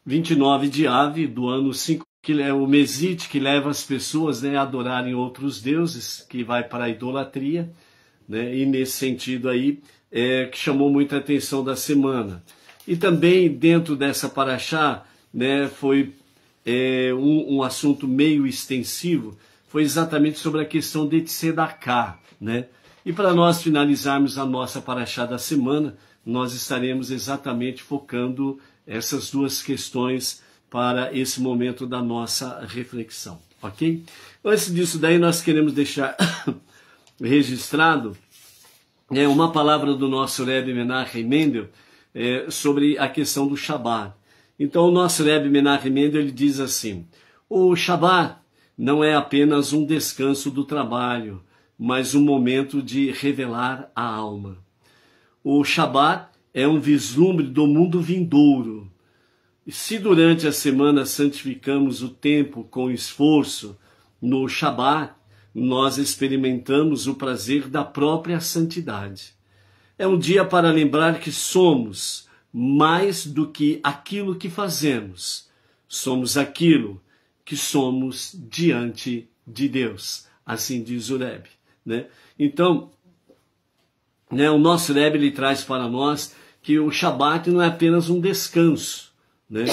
29 de Ave do ano 5, que é o Mesite, que leva as pessoas, né, a adorarem outros deuses, que vai para a idolatria, né, e nesse sentido aí, que chamou muita atenção da semana. E também dentro dessa paraxá, né, foi um assunto meio extensivo, foi exatamente sobre a questão de Tzedaká, né? E para nós finalizarmos a nossa paraxá da semana, nós estaremos exatamente focando essas duas questões para esse momento da nossa reflexão, ok? Antes disso daí, nós queremos deixar registrado uma palavra do nosso Rebbe Menachem Mendel sobre a questão do Shabat. Então, o nosso Rebbe Menachem Mendel, ele diz assim: o Shabat não é apenas um descanso do trabalho, mas um momento de revelar a alma. O Shabat é um vislumbre do mundo vindouro. E se durante a semana santificamos o tempo com esforço, no Shabat nós experimentamos o prazer da própria santidade. É um dia para lembrar que somos mais do que aquilo que fazemos. Somos aquilo que somos diante de Deus. Assim diz o Rebbe, né? Então, né, o nosso Rebbe, ele traz para nós que o Shabat não é apenas um descanso, né?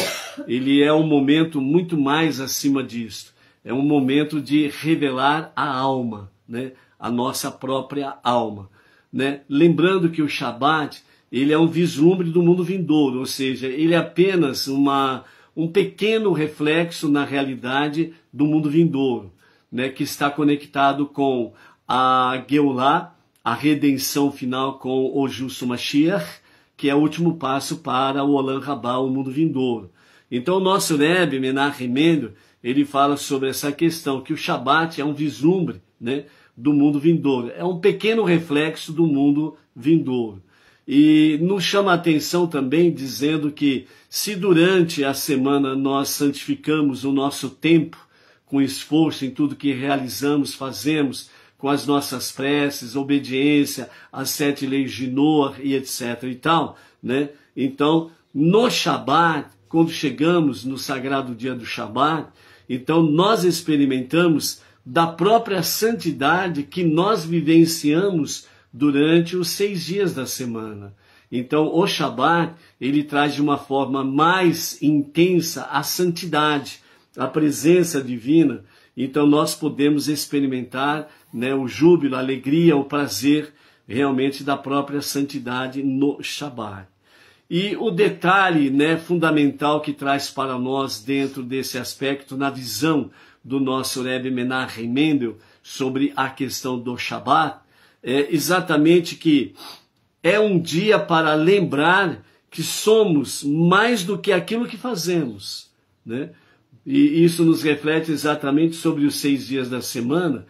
Ele é um momento muito mais acima disso. É um momento de revelar a alma, né? A nossa própria alma, né? Lembrando que o Shabat, ele é um vislumbre do mundo vindouro, ou seja, ele é apenas um pequeno reflexo na realidade do mundo vindouro, né? Que está conectado com a Geulah, a redenção final com o Justo Mashiach, que é o último passo para o Olam Rabá, o mundo vindouro. Então o nosso Rebbe Menachem Mendel, ele fala sobre essa questão, que o Shabat é um vislumbre, né, do mundo vindouro. É um pequeno reflexo do mundo vindouro. E nos chama a atenção também dizendo que se durante a semana nós santificamos o nosso tempo com esforço em tudo que realizamos, fazemos, com as nossas preces, obediência às 7 leis de Noah e etc. e tal, né? Então, no Shabat, quando chegamos no sagrado dia do Shabat, então nós experimentamos da própria santidade que nós vivenciamos durante os 6 dias da semana. Então, o Shabat, ele traz de uma forma mais intensa a santidade, a presença divina. Então, nós podemos experimentar, né, o júbilo, a alegria, o prazer realmente da própria santidade no Shabat. E o detalhe, né, fundamental que traz para nós dentro desse aspecto, na visão do nosso Rebbe Menachem Mendel sobre a questão do Shabat, é exatamente que é um dia para lembrar que somos mais do que aquilo que fazemos, né? E isso nos reflete exatamente sobre os 6 dias da semana,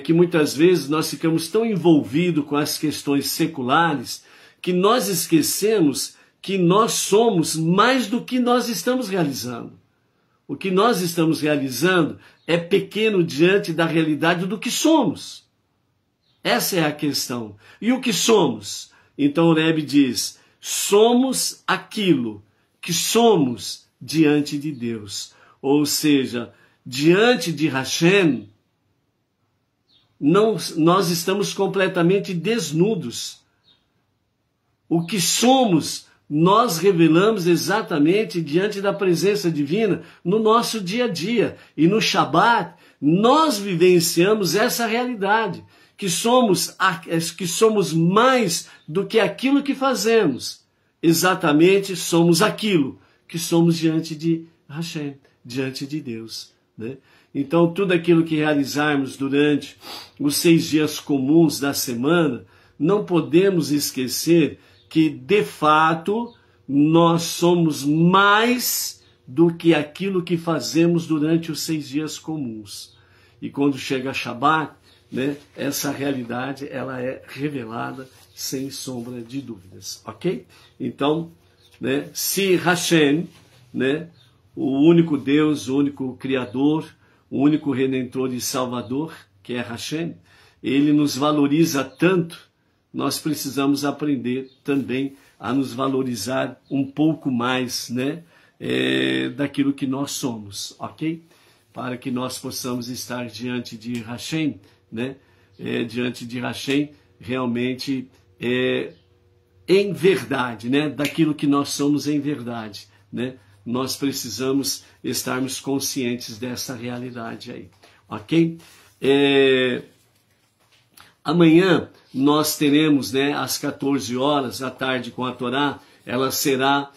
que muitas vezes nós ficamos tão envolvidos com as questões seculares que nós esquecemos que nós somos mais do que nós estamos realizando. O que nós estamos realizando é pequeno diante da realidade do que somos. Essa é a questão. E o que somos? Então o Rebbe diz, somos aquilo que somos diante de Deus. Ou seja, diante de Hashem, nós estamos completamente desnudos. O que somos, nós revelamos exatamente diante da presença divina no nosso dia a dia. E no Shabat, nós vivenciamos essa realidade, que somos mais do que aquilo que fazemos. Exatamente, somos aquilo que somos diante de Hashem, diante de Deus, né? Então, tudo aquilo que realizarmos durante os 6 dias comuns da semana, não podemos esquecer que, de fato, nós somos mais do que aquilo que fazemos durante os 6 dias comuns. E quando chega Shabat, né, essa realidade ela é revelada sem sombra de dúvidas, ok? Então, né, se Hashem, né, o único Deus, o único Criador, o único Redentor e Salvador, que é Hashem, ele nos valoriza tanto, nós precisamos aprender também a nos valorizar um pouco mais, né? daquilo que nós somos, ok? Para que nós possamos estar diante de Hashem, né? Diante de Hashem, realmente em verdade, né? Daquilo que nós somos em verdade, né? Nós precisamos estarmos conscientes dessa realidade aí, ok? Amanhã nós teremos, né, às 14 horas à tarde com a Torá, ela será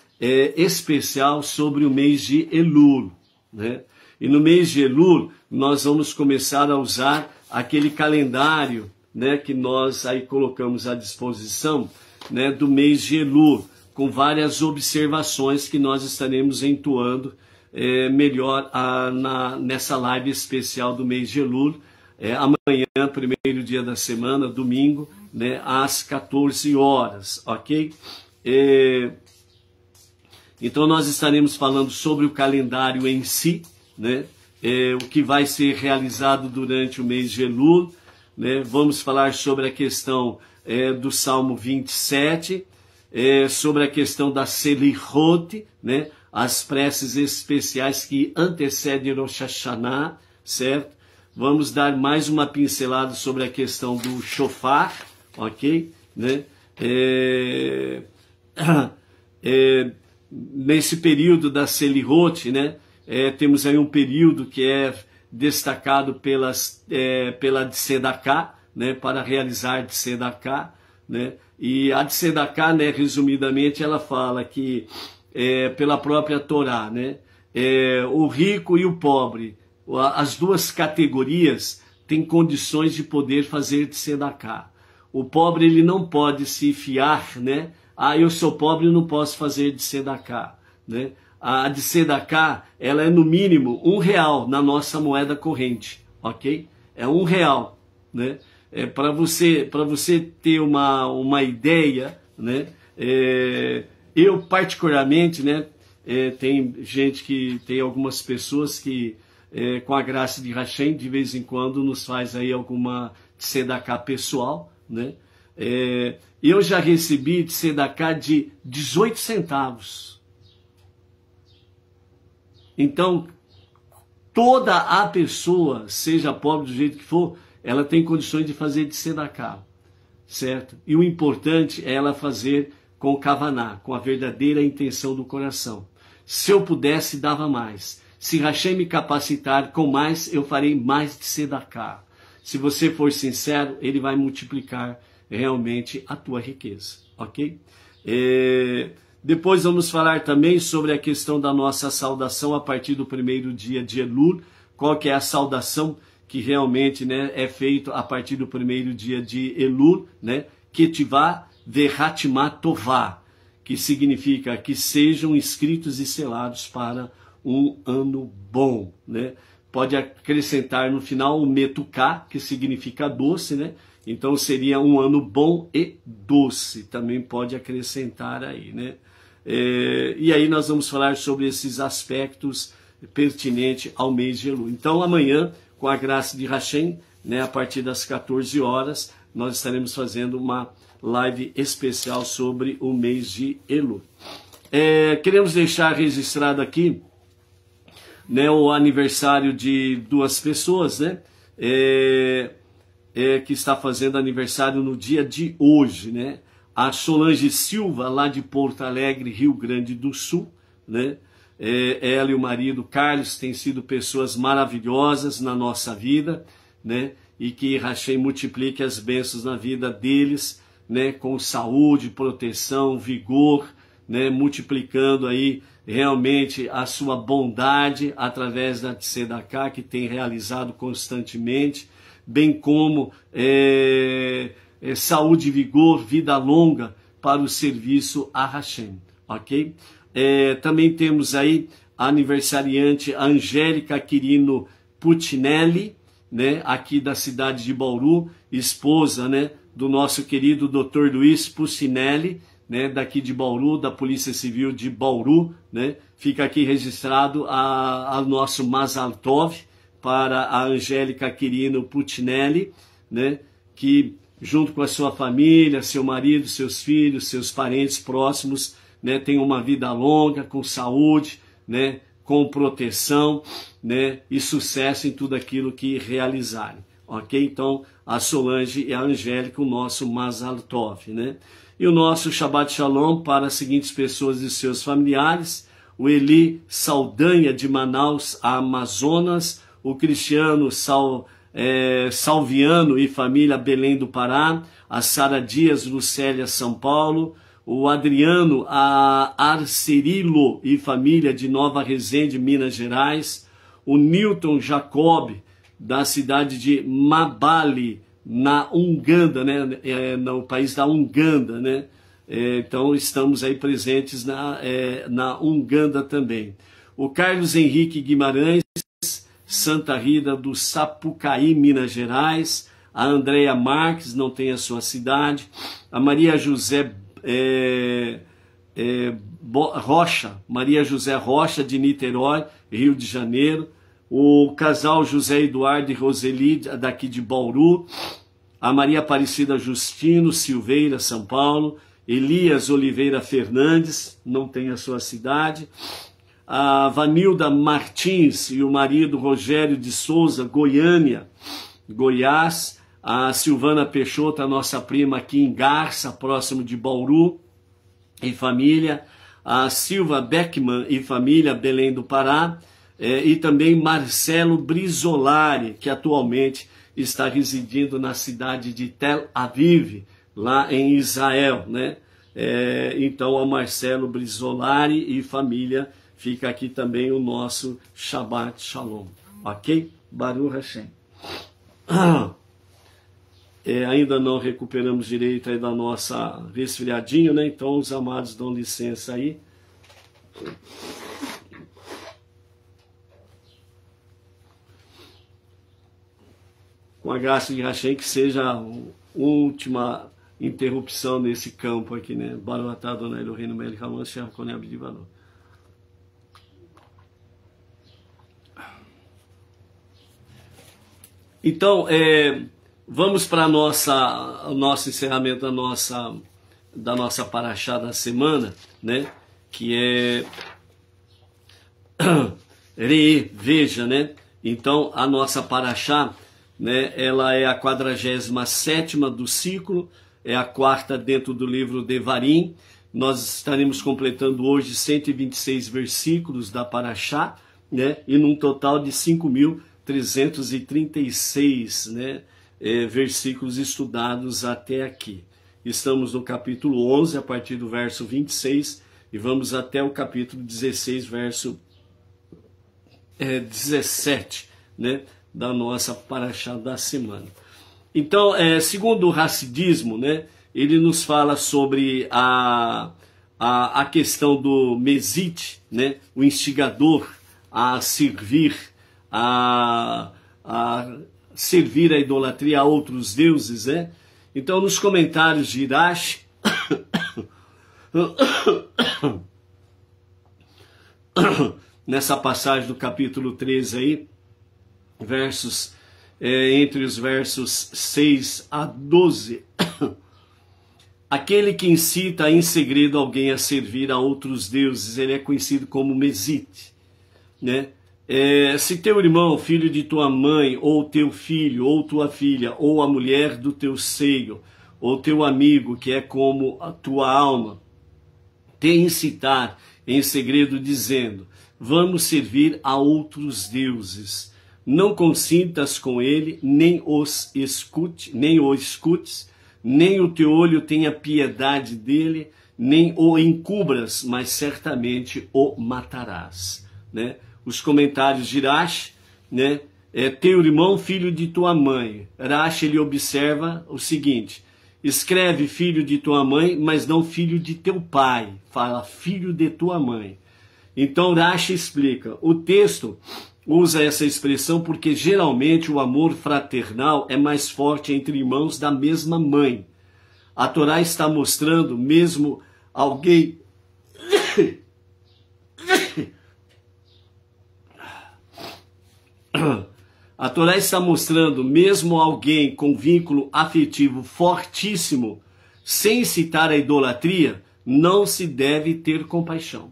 especial sobre o mês de Elul, né? E no mês de Elul nós vamos começar a usar aquele calendário, né, que nós aí colocamos à disposição, né, do mês de Elul, com várias observações que nós estaremos entoando melhor nessa live especial do mês de Elul, amanhã, primeiro dia da semana, domingo, né, às 14 horas, ok? Então nós estaremos falando sobre o calendário em si, né, o que vai ser realizado durante o mês de Elul, né? Vamos falar sobre a questão do Salmo 27, sobre a questão da Selihot, né? As preces especiais que antecedem Rosh Hashanah, certo? Vamos dar mais uma pincelada sobre a questão do Shofar, ok? Né? Nesse período da Selihot, né? Temos aí um período que é destacado pela Tzedakah, né? Para realizar Tzedakah, né? E a Tzedakah, né, resumidamente, ela fala que pela própria Torá, né, o rico e o pobre, as duas categorias têm condições de poder fazer Tzedakah. O pobre, ele não pode se fiar, né? Eu sou pobre e não posso fazer Tzedakah, né? A Tzedakah, ela é no mínimo R$1 na nossa moeda corrente, ok? É R$1, né? Para você ter uma ideia, né? Eu particularmente, né? Tem gente tem algumas pessoas que, com a graça de Hashem, de vez em quando nos faz aí alguma tzedakah pessoal, né? Eu já recebi tzedakah de 18 centavos. Então, toda a pessoa, seja pobre do jeito que for, ela tem condições de fazer tzedakah, certo? E o importante é ela fazer com kavaná, com a verdadeira intenção do coração. Se eu pudesse, dava mais. Se Hashem me capacitar com mais, eu farei mais tzedakah. Se você for sincero, ele vai multiplicar realmente a tua riqueza, ok? Depois vamos falar também sobre a questão da nossa saudação a partir do primeiro dia de Elul. Qual que é a saudação que realmente, né, é feito a partir do primeiro dia de Elul, né? Ketivá vehatimá tová, que significa que sejam escritos e selados para um ano bom, né? Pode acrescentar no final o metuká, que significa doce, né? Então seria um ano bom e doce, também pode acrescentar aí, né? E aí nós vamos falar sobre esses aspectos pertinentes ao mês de Elul. Então amanhã, com a graça de Hashem, né, a partir das 14 horas, nós estaremos fazendo uma live especial sobre o mês de Elul. Queremos deixar registrado aqui, né, o aniversário de duas pessoas, né, que está fazendo aniversário no dia de hoje, né? A Solange Silva, lá de Porto Alegre, Rio Grande do Sul, né? Ela e o marido Carlos têm sido pessoas maravilhosas na nossa vida, né? E que Hashem multiplique as bênçãos na vida deles, né? Com saúde, proteção, vigor, né? Multiplicando aí realmente a sua bondade através da tzedakah que tem realizado constantemente, bem como saúde, vigor, vida longa para o serviço a Hashem, ok? Também temos aí a aniversariante Angélica Quirino Putinelli, né, aqui da cidade de Bauru, esposa, né, do nosso querido Dr. Luiz Pucinelli, né, daqui de Bauru, da Polícia Civil de Bauru, né? Fica aqui registrado a nosso Mazal Tov para a Angélica Quirino Putinelli, né, que junto com a sua família, seu marido, seus filhos, seus parentes próximos, né, tem uma vida longa, com saúde, né, com proteção, né, e sucesso em tudo aquilo que realizarem. Ok? Então, a Solange e a Angélica, o nosso Mazal Tov, né? E o nosso Shabbat Shalom para as seguintes pessoas e seus familiares: o Eli Saldanha de Manaus, Amazonas, o Cristiano Salviano e família Belém do Pará, a Sara Dias, Lucélia, São Paulo, o Adriano Arcerilo e família de Nova Resende, Minas Gerais, o Newton Jacob, da cidade de Mabali, na Uganda, né? No país da Uganda, né? Então estamos aí presentes na Uganda também. O Carlos Henrique Guimarães, Santa Rita do Sapucaí, Minas Gerais, a Andréia Marques, não tem a sua cidade, a Maria José Rocha, de Niterói, Rio de Janeiro, o casal José Eduardo e Roseli, daqui de Bauru, a Maria Aparecida Justino Silveira, São Paulo, Elias Oliveira Fernandes, não tem a sua cidade, a Vanilda Martins e o marido Rogério de Souza, Goiânia, Goiás, a Silvana Peixoto, a nossa prima aqui em Garça, próximo de Bauru, e família, a Silva Beckman e família, Belém do Pará, e também Marcelo Brizolari, que atualmente está residindo na cidade de Tel Aviv, lá em Israel, né? Então, a Marcelo Brizolari e família, fica aqui também o nosso Shabbat Shalom, ok? Baruch Hashem. Ainda não recuperamos direito aí da nossa resfriadinho, né? Então, os amados dão licença aí. Com a graça de Hashem, que seja a última interrupção nesse campo aqui, né? Baruch atah Adonai Eloheinu melech hamashiach konei abdi valo. Então, vamos para o nosso encerramento da nossa paraxá da semana, né? Que é veja, né? Então, a nossa paraxá, né? Ela é a 47ª do ciclo, é a 4ª dentro do livro Devarim. Nós estaremos completando hoje 126 versículos da paraxá, né? E num total de 5.336, né? Versículos estudados até aqui. Estamos no capítulo 11, a partir do verso 26, e vamos até o capítulo 16, verso 17, né? Da nossa paraxá da semana. Então, segundo o Hassidismo, né? Ele nos fala sobre a questão do Mesite, né? O instigador a servir, a servir a idolatria a outros deuses, né? Então, nos comentários de Irash, nessa passagem do capítulo 13 aí, entre os versos 6 a 12, aquele que incita em segredo alguém a servir a outros deuses, ele é conhecido como Mesite, né? Se teu irmão, filho de tua mãe, ou teu filho, ou tua filha, ou a mulher do teu seio, ou teu amigo, que é como a tua alma, te incitar em segredo, dizendo: vamos servir a outros deuses, não consintas com ele, nem o escutes, nem o teu olho tenha piedade dele, nem o encubras, mas certamente o matarás, né? Os comentários de Rashi, né? Teu irmão, filho de tua mãe. Rashi, ele observa o seguinte: escreve filho de tua mãe, mas não filho de teu pai. Fala filho de tua mãe. Então Rashi explica. O texto usa essa expressão porque geralmente o amor fraternal é mais forte entre irmãos da mesma mãe. A Torá está mostrando mesmo alguém... A Torá está mostrando mesmo alguém com vínculo afetivo fortíssimo, sem citar a idolatria, não se deve ter compaixão.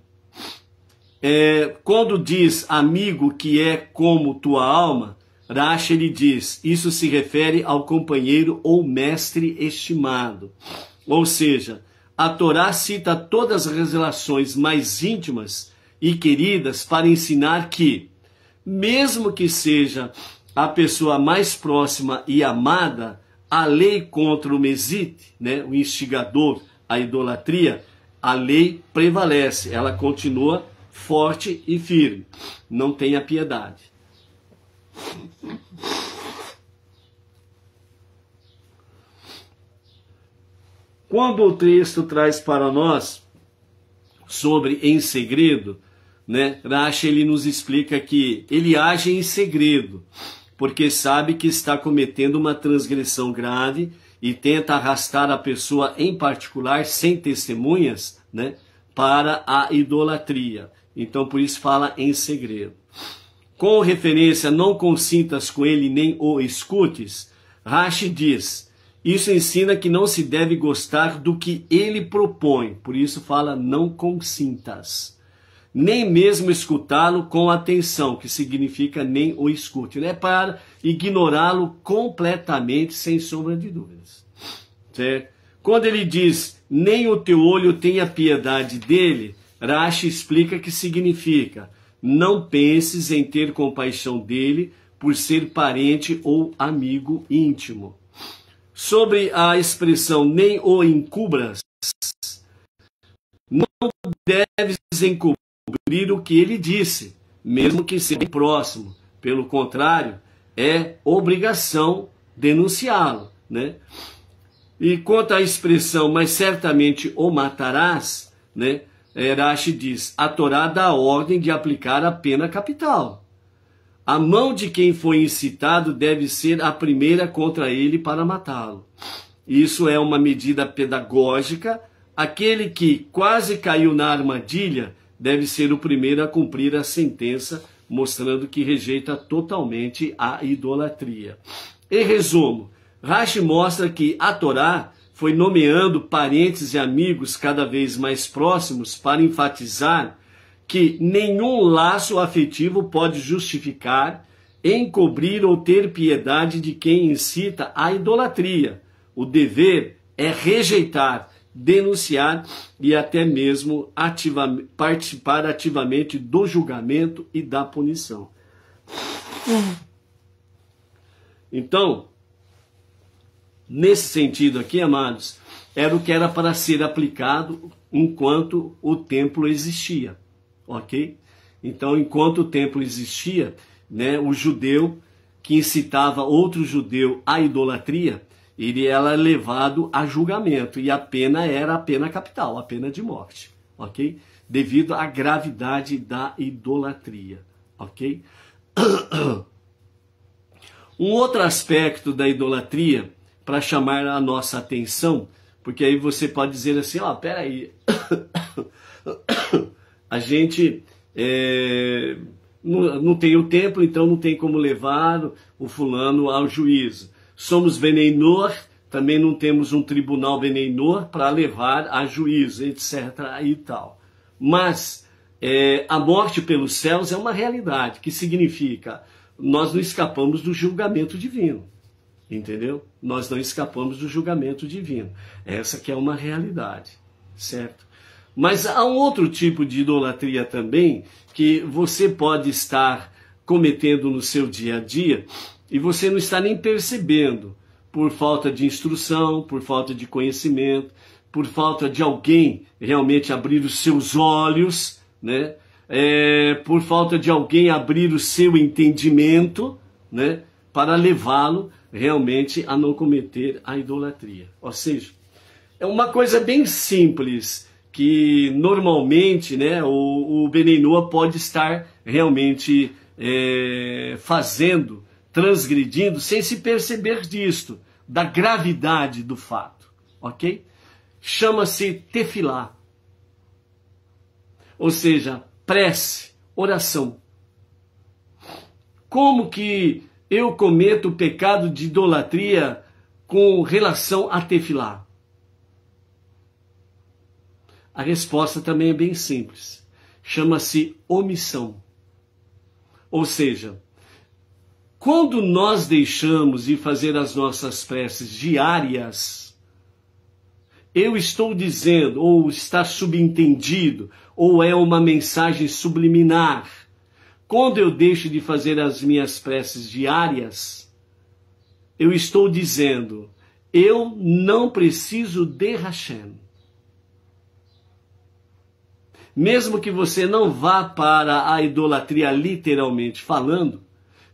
quando diz amigo que é como tua alma, Rashi ele diz, isso se refere ao companheiro ou mestre estimado. Ou seja, a Torá cita todas as relações mais íntimas e queridas para ensinar que, mesmo que seja a pessoa mais próxima e amada, a lei contra o mesite, né, o instigador, a idolatria, a lei prevalece, ela continua forte e firme, não tenha piedade. Quando o texto traz para nós sobre em segredo, né, Rashi ele nos explica que ele age em segredo, porque sabe que está cometendo uma transgressão grave e tenta arrastar a pessoa em particular, sem testemunhas, né, para a idolatria. Então por isso fala em segredo. Com referência, não consintas com ele nem o escutes, Rashi diz, isso ensina que não se deve gostar do que ele propõe, por isso fala não consintas. Nem mesmo escutá-lo com atenção, que significa nem o escute, né? Para ignorá-lo completamente, sem sombra de dúvidas. Certo? Quando ele diz, nem o teu olho tenha piedade dele, Rashi explica que significa, não penses em ter compaixão dele por ser parente ou amigo íntimo. Sobre a expressão nem o encubras, não deves encobrir o que ele disse, mesmo que seja próximo. Pelo contrário, é obrigação denunciá-lo, né? E quanto à expressão, mas certamente o matarás, né? Rashi diz, a Torá dá a ordem de aplicar a pena capital. A mão de quem foi incitado deve ser a primeira contra ele para matá-lo. Isso é uma medida pedagógica. Aquele que quase caiu na armadilha deve ser o primeiro a cumprir a sentença, mostrando que rejeita totalmente a idolatria. Em resumo, Rashi mostra que a Torá foi nomeando parentes e amigos cada vez mais próximos para enfatizar que nenhum laço afetivo pode justificar, encobrir ou ter piedade de quem incita à idolatria. O dever é rejeitar, denunciar e até mesmo participar ativamente do julgamento e da punição. Então, nesse sentido aqui, amados, era o que era para ser aplicado enquanto o templo existia. Ok? Então, enquanto o templo existia, né, o judeu que incitava outro judeu à idolatria, ele era levado a julgamento e a pena era a pena capital, a pena de morte, ok? Devido à gravidade da idolatria, ok? Um outro aspecto da idolatria, para chamar a nossa atenção, porque aí você pode dizer assim, ó, peraí, a gente não tem o templo, então não tem como levar o fulano ao juízo. Somos Beneinor, também não temos um tribunal Beneinor para levar a juízo, etc. e tal. Mas a morte pelos céus é uma realidade, que significa nós não escapamos do julgamento divino. Entendeu? Nós não escapamos do julgamento divino. Essa que é uma realidade, certo? Mas há um outro tipo de idolatria também que você pode estar cometendo no seu dia a dia e você não está nem percebendo por falta de instrução, por falta de conhecimento, por falta de alguém realmente abrir os seus olhos, né? Por falta de alguém abrir o seu entendimento, né? Para levá-lo realmente a não cometer a idolatria. Ou seja, é uma coisa bem simples que normalmente, né, o Beneinor pode estar realmente fazendo, transgredindo, sem se perceber disto, da gravidade do fato, ok? Chama-se tefilá, ou seja, prece, oração. Como que eu cometo o pecado de idolatria com relação a tefilá? A resposta também é bem simples. chama-se omissão. Ou seja, quando nós deixamos de fazer as nossas preces diárias, eu estou dizendo, ou está subentendido, ou é uma mensagem subliminar. Quando eu deixo de fazer as minhas preces diárias, eu estou dizendo, eu não preciso de Hashem. Mesmo que você não vá para a idolatria literalmente falando,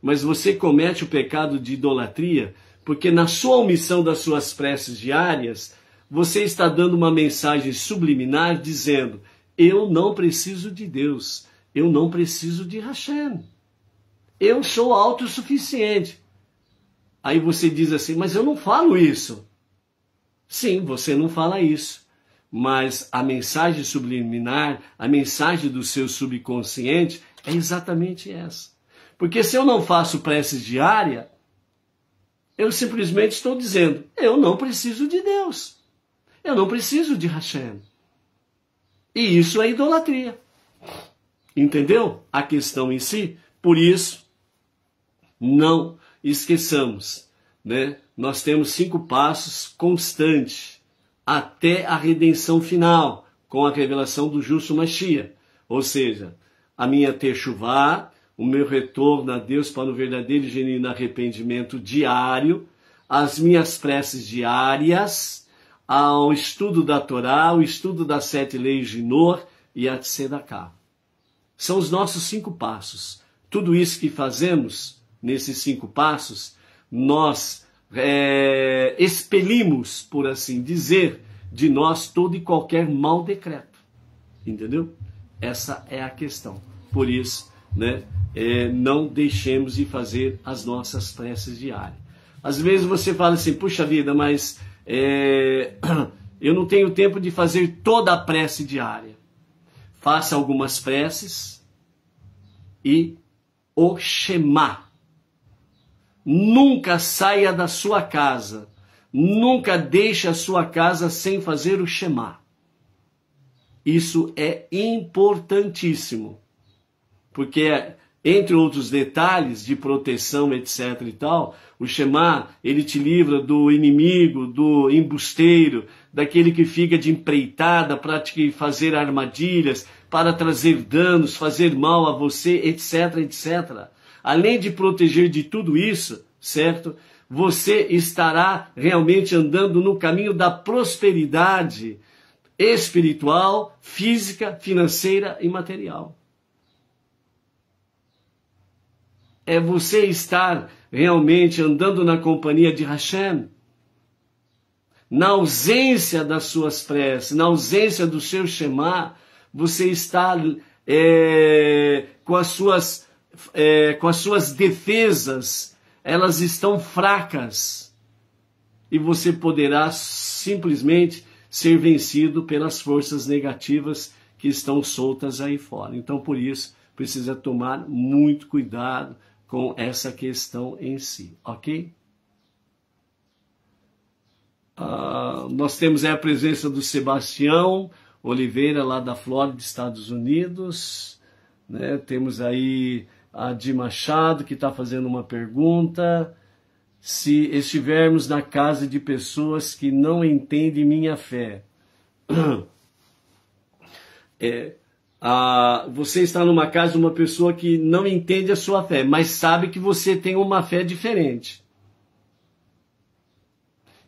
mas você comete o pecado de idolatria, porque na sua omissão das suas preces diárias, você está dando uma mensagem subliminar dizendo, eu não preciso de Deus, eu não preciso de Hashem, eu sou autossuficiente. Aí você diz assim, mas eu não falo isso. Sim, você não fala isso. Mas a mensagem subliminar, a mensagem do seu subconsciente é exatamente essa. Porque se eu não faço preces diária, eu simplesmente estou dizendo, eu não preciso de Deus. Eu não preciso de Hashem. E isso é idolatria. Entendeu? A questão em si. Por isso, não esqueçamos, né? Nós temos 5 passos constantes até a redenção final, com a revelação do justo Mashiach. Ou seja, a minha techuvá, o meu retorno a Deus para o verdadeiro e genuíno arrependimento diário, as minhas preces diárias, ao estudo da Torá, o estudo das 7 leis de Noah e a Tzedakah. São os nossos 5 passos. Tudo isso que fazemos nesses 5 passos, nós expelimos, por assim dizer, de nós todo e qualquer mau decreto. Entendeu? Essa é a questão. Por isso, né, não deixemos de fazer as nossas preces diárias. Às vezes você fala assim, puxa vida, mas eu não tenho tempo de fazer toda a prece diária. Faça algumas preces e o Shema. Nunca saia da sua casa. Nunca deixe a sua casa sem fazer o Shema. Isso é importantíssimo. Porque, entre outros detalhes de proteção, etc. e tal, o Shema, ele te livra do inimigo, do embusteiro, daquele que fica de empreitada para te fazer armadilhas, para trazer danos, fazer mal a você, etc, etc. Além de proteger de tudo isso, certo? Você estará realmente andando no caminho da prosperidade espiritual, física, financeira e material. É você estar realmente andando na companhia de Hashem. Na ausência das suas preces, na ausência do seu Shema, você está com as suas defesas, elas estão fracas. E você poderá simplesmente ser vencido pelas forças negativas que estão soltas aí fora. Então, por isso, precisa tomar muito cuidado com essa questão em si, ok? Nós temos aí a presença do Sebastião Oliveira, lá da Flórida, Estados Unidos, né? Temos aí a Di Machado, que está fazendo uma pergunta. Se estivermos na casa de pessoas que não entendem minha fé, você está numa casa de uma pessoa que não entende a sua fé, mas sabe que você tem uma fé diferente.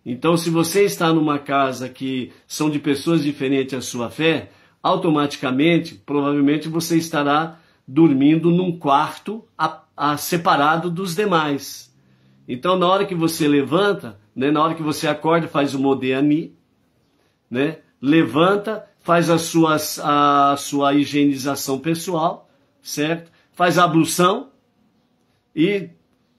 Então, se você está numa casa que são de pessoas diferentes à sua fé, automaticamente, provavelmente você estará dormindo num quarto separado dos demais. Então, na hora que você levanta, né, na hora que você acorda, faz o Modéani, né, levanta, faz a sua higienização pessoal, certo? Faz a ablução e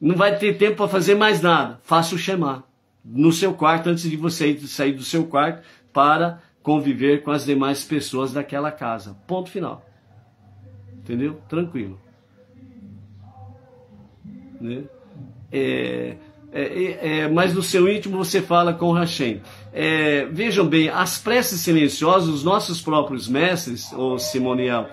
não vai ter tempo para fazer mais nada. Faça o Shema no seu quarto, antes de você sair do seu quarto para conviver com as demais pessoas daquela casa. Ponto final. Entendeu? Tranquilo. Né? Mas no seu íntimo você fala com Hashem. Vejam bem, as preces silenciosas, os nossos próprios mestres, o Simoniel,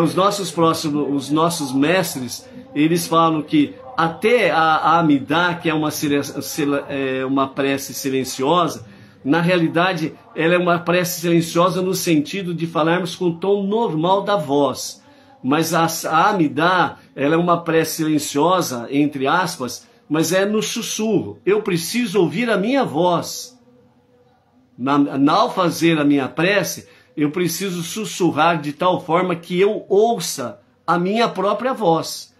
os nossos mestres, eles falam que até a Amidá, que é uma prece silenciosa, na realidade ela é uma prece silenciosa no sentido de falarmos com o tom normal da voz. Mas a Amidá, ela é uma prece silenciosa, entre aspas, mas é no sussurro. Eu preciso ouvir a minha voz. Ao fazer a minha prece, eu preciso sussurrar de tal forma que eu ouça a minha própria voz.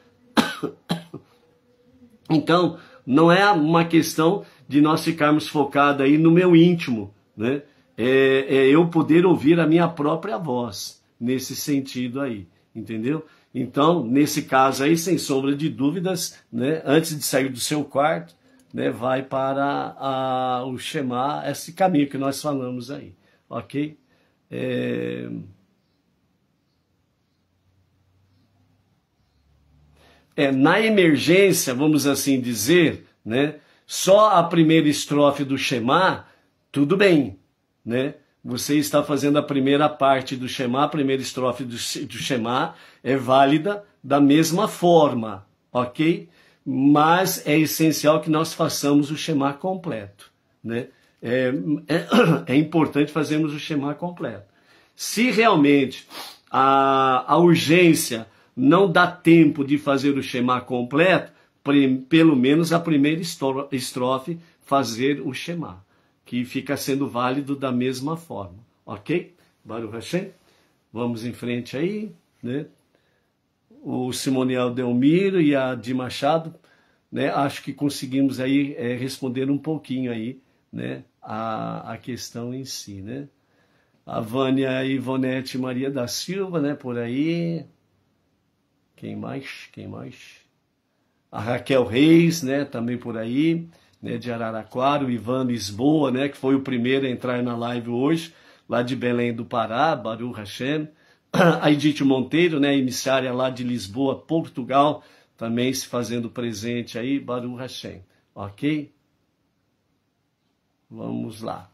Então, não é uma questão de nós ficarmos focados aí no meu íntimo, né? É eu poder ouvir a minha própria voz, nesse sentido aí, entendeu? Então, nesse caso aí, sem sombra de dúvidas, né, antes de sair do seu quarto, né, vai para o Shema, esse caminho que nós falamos aí, ok? Na emergência, vamos assim dizer, né, só a primeira estrofe do Shema, tudo bem, né? Você está fazendo a primeira parte do Shema, a primeira estrofe do Shema é válida da mesma forma, ok? Mas é essencial que nós façamos o Shema completo, né? É importante fazermos o Shema completo. Se realmente a urgência não dá tempo de fazer o Shema completo, pelo menos a primeira estrofe fazer o Shema, que fica sendo válido da mesma forma, ok? Baruch Hashem. Vamos em frente aí, né? O Simoniel Delmiro e a Di Machado, né? Acho que conseguimos aí responder um pouquinho aí, né? A questão em si, né? A Vânia Ivonete Maria da Silva, né? Por aí. Quem mais? A Raquel Reis, né? Também por aí, né? De Araraquara. O Ivan Lisboa, né? Que foi o primeiro a entrar na live hoje, lá de Belém do Pará, Baruch Hashem. A Edith Monteiro, né? Emissária lá de Lisboa, Portugal, também se fazendo presente aí, Baruch Hashem. Ok? Vamos lá.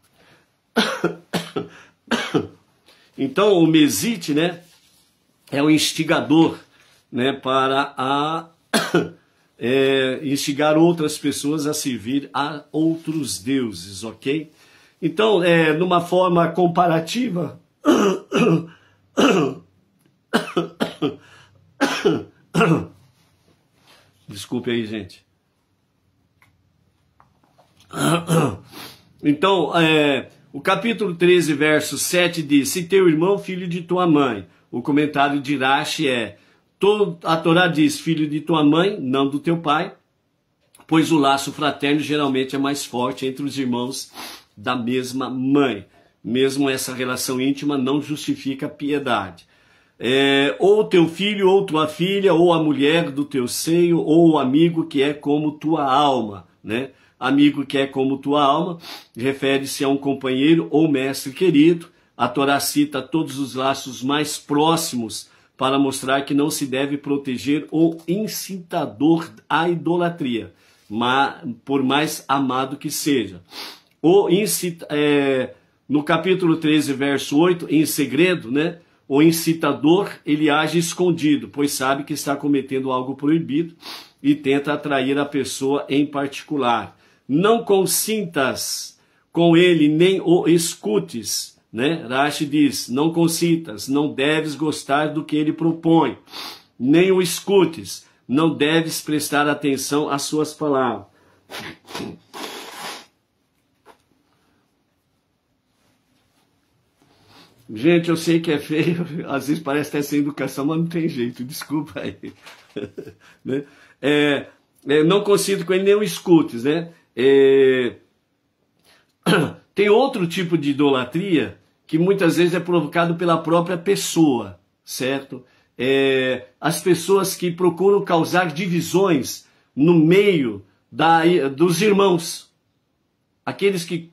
Então, o Mesite, né? É o instigador, né, para instigar outras pessoas a servir a outros deuses, ok? Então, numa forma comparativa, desculpe aí, gente. Então, o capítulo 13, verso 7 diz: se teu irmão, filho de tua mãe. O comentário de Rashi a Torá diz, filho de tua mãe, não do teu pai, pois o laço fraterno geralmente é mais forte entre os irmãos da mesma mãe. Mesmo essa relação íntima não justifica piedade. Ou teu filho, ou tua filha, ou a mulher do teu seio, ou o amigo que é como tua alma, né? Amigo que é como tua alma, refere-se a um companheiro ou mestre querido. A Torá cita todos os laços mais próximos para mostrar que não se deve proteger o incitador à idolatria, por mais amado que seja. No capítulo 13, verso 8, em segredo, né? O incitador, ele age escondido, pois sabe que está cometendo algo proibido e tenta atrair a pessoa em particular. Não consintas com ele, nem o escutes, né? Rashi diz, não consintas, não deves gostar do que ele propõe, nem o escutes, não deves prestar atenção às suas palavras. Gente, eu sei que é feio, às vezes parece até sem educação, mas não tem jeito, desculpa aí. Né? Não consinto com ele, nem o escutes, né? Tem outro tipo de idolatria que muitas vezes é provocado pela própria pessoa, certo? As pessoas que procuram causar divisões no meio dos irmãos. Aqueles que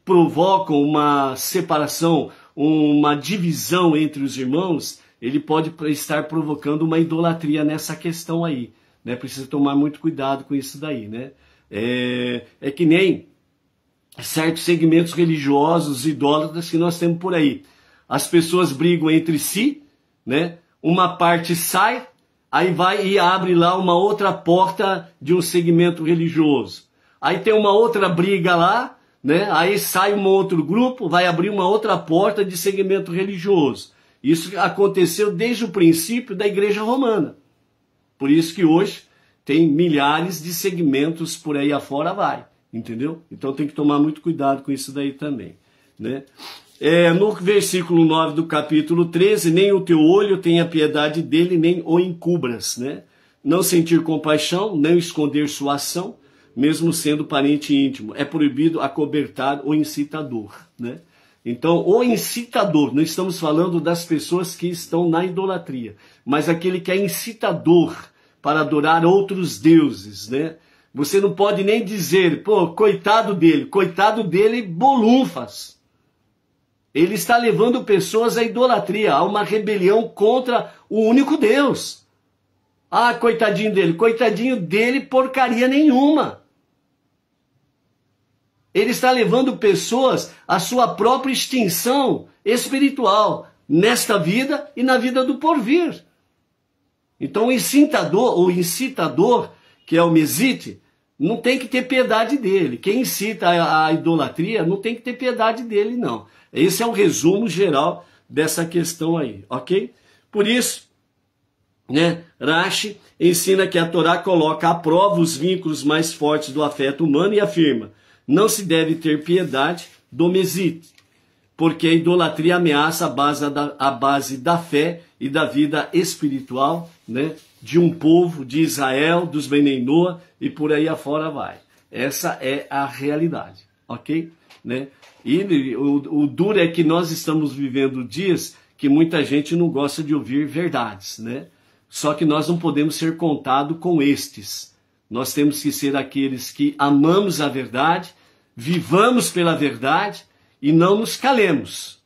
provocam uma separação, uma divisão entre os irmãos, ele pode estar provocando uma idolatria nessa questão aí, né? Precisa tomar muito cuidado com isso daí, né? É que nem certos segmentos religiosos, idólatras que nós temos por aí. As pessoas brigam entre si, né? Uma parte sai, aí vai e abre lá uma outra porta de um segmento religioso. Aí tem uma outra briga lá, né? Aí sai um outro grupo, vai abrir uma outra porta de segmento religioso. Isso aconteceu desde o princípio da Igreja Romana. Por isso que hoje tem milhares de segmentos por aí afora, vai. Entendeu? Então tem que tomar muito cuidado com isso daí também, né? No versículo 9 do capítulo 13, nem o teu olho tenha piedade dele, nem o encubras, né? Não sentir compaixão, não esconder sua ação, mesmo sendo parente íntimo. É proibido acobertar o incitador, né? Então, o incitador, não estamos falando das pessoas que estão na idolatria, mas aquele que é incitador para adorar outros deuses, né? Você não pode nem dizer, pô, coitado dele bolunfas. Ele está levando pessoas à idolatria, a uma rebelião contra o único Deus. Ah, coitadinho dele, porcaria nenhuma. Ele está levando pessoas à sua própria extinção espiritual, nesta vida e na vida do porvir. Então o incitador, que é o mesite, não tem que ter piedade dele. Quem incita a idolatria não tem que ter piedade dele, não. Esse é o resumo geral dessa questão aí, ok? Por isso, né, Rashi ensina que a Torá coloca à prova os vínculos mais fortes do afeto humano e afirma: não se deve ter piedade do mesite, porque a idolatria ameaça a base da fé e da vida espiritual, né, de um povo, de Israel, dos Benei Noa e por aí afora vai. Essa é a realidade, ok? Né? E o duro é que nós estamos vivendo dias que muita gente não gosta de ouvir verdades, né? Só que nós não podemos ser contados com estes. Nós temos que ser aqueles que amamos a verdade, vivamos pela verdade e não nos calemos.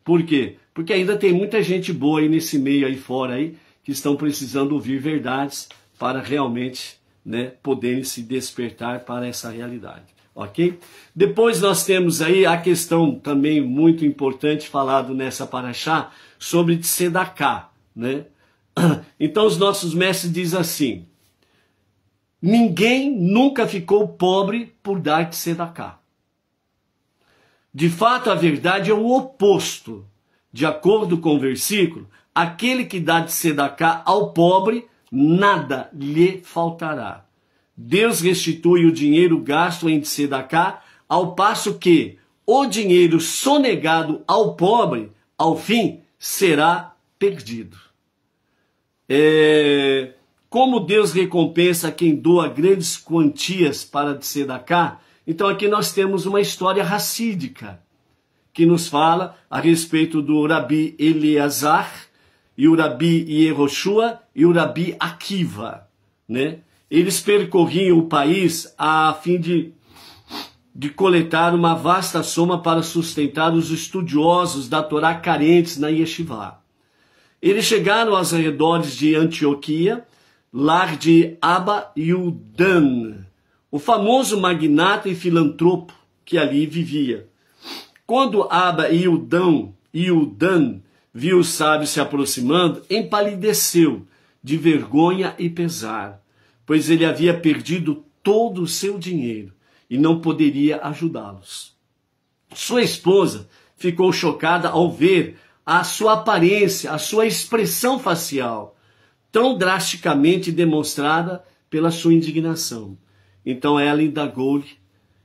Por quê? Porque ainda tem muita gente boa aí nesse meio aí fora aí, que estão precisando ouvir verdades para realmente, né, poderem se despertar para essa realidade, ok? Depois nós temos aí a questão também muito importante falado nessa paraxá sobre Tzedaká, né? Então os nossos mestres dizem assim: ninguém nunca ficou pobre por dar Tzedaká. De fato, a verdade é o oposto. De acordo com o versículo, aquele que dá Tzedaká ao pobre, nada lhe faltará. Deus restitui o dinheiro gasto em Tzedaká, ao passo que o dinheiro sonegado ao pobre, ao fim, será perdido. Como Deus recompensa quem doa grandes quantias para Tzedaká, então aqui nós temos uma história racídica, que nos fala a respeito do Rabi Eleazar, e o Rabi Yehoshua e o Rabi Akiva, né? Eles percorriam o país a fim de coletar uma vasta soma para sustentar os estudiosos da Torá carentes na Yeshivá. Eles chegaram aos arredores de Antioquia, lar de Abba Yudan, o famoso magnata e filantropo que ali vivia. Quando Abba Yudan viu os sábios se aproximando, empalideceu de vergonha e pesar, pois ele havia perdido todo o seu dinheiro e não poderia ajudá-los. Sua esposa ficou chocada ao ver a sua aparência, a sua expressão facial, tão drasticamente demonstrada pela sua indignação. Então ela indagou-lhe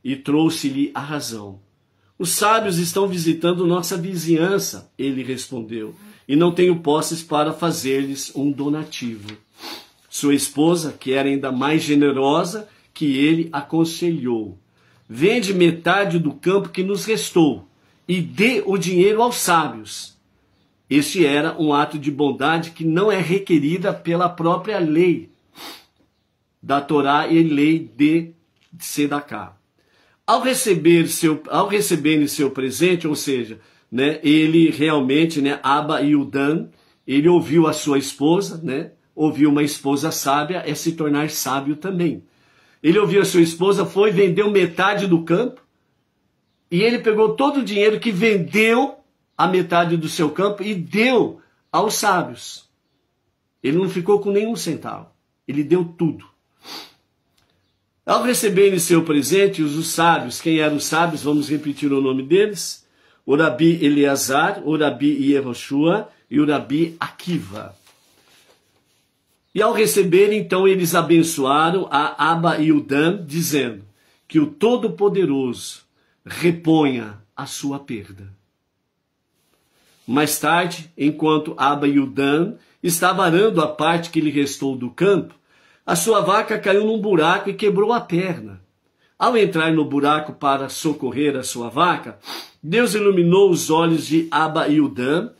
e trouxe-lhe a razão. Os sábios estão visitando nossa vizinhança, ele respondeu, e não tenho posses para fazer-lhes um donativo. Sua esposa, que era ainda mais generosa que ele, aconselhou: vende metade do campo que nos restou e dê o dinheiro aos sábios. Este era um ato de bondade que não é requerida pela própria lei da Torá e lei de Tzedaká. Ao receberem seu presente, ou seja, né, ele realmente, né, Abba Yudan, ele ouviu a sua esposa, né, ouviu uma esposa sábia, é se tornar sábio também. Ele ouviu a sua esposa, foi, vendeu metade do campo, e ele pegou todo o dinheiro que vendeu a metade do seu campo e deu aos sábios. Ele não ficou com nenhum centavo. Ele deu tudo. Ao receberem seu presente, os sábios, quem eram os sábios? Vamos repetir o nome deles. O Rabi Eleazar, o Rabi Yehoshua e o Rabi Akiva. E ao receberem, então, eles abençoaram a Abba e Udam, dizendo que o Todo-Poderoso reponha a sua perda. Mais tarde, enquanto Abba e Udam estava arando a parte que lhe restou do campo, a sua vaca caiu num buraco e quebrou a perna. Ao entrar no buraco para socorrer a sua vaca, Deus iluminou os olhos de Abba e Udam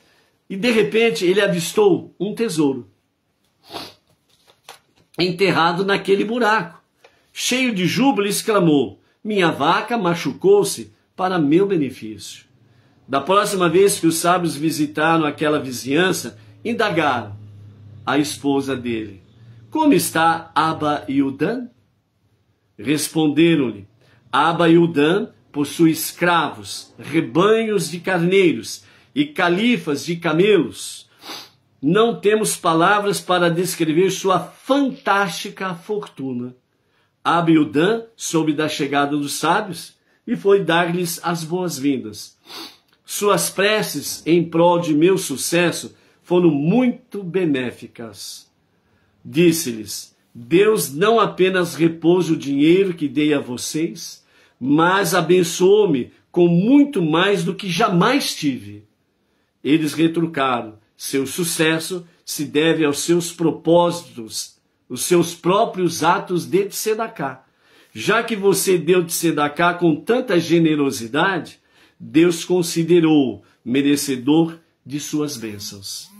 e, de repente, ele avistou um tesouro enterrado naquele buraco. Cheio de júbilo, exclamou: minha vaca machucou-se para meu benefício. Da próxima vez que os sábios visitaram aquela vizinhança, indagaram a esposa dele: como está Abba e Udam? Responderam-lhe: Abba e Udam possui escravos, rebanhos de carneiros e califas de camelos. Não temos palavras para descrever sua fantástica fortuna. Abba e Udam soube da chegada dos sábios e foi dar-lhes as boas-vindas. Suas preces em prol de meu sucesso foram muito benéficas. Disse-lhes: Deus não apenas repousa o dinheiro que dei a vocês, mas abençoou-me com muito mais do que jamais tive. Eles retrucaram: seu sucesso se deve aos seus propósitos, os seus próprios atos de tzedaká. Já que você deu tzedaká com tanta generosidade, Deus considerou merecedor de suas bênçãos.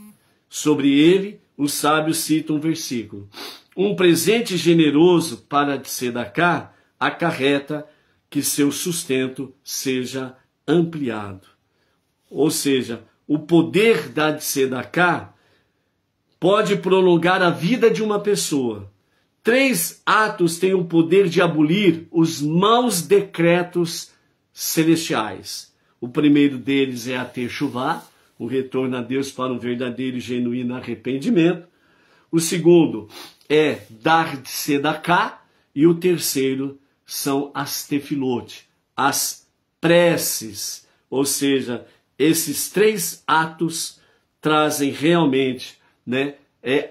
Sobre ele, os sábios citam um versículo: um presente generoso para tzedaká acarreta que seu sustento seja ampliado. Ou seja, o poder da tzedaká pode prolongar a vida de uma pessoa. 3 atos têm o poder de abolir os maus decretos celestiais. O primeiro deles é a Teshuvá, o retorno a Deus para um verdadeiro e genuíno arrependimento. O segundo é dar tzedaká. E o terceiro são as tefilot, as preces. Ou seja, esses 3 atos trazem realmente,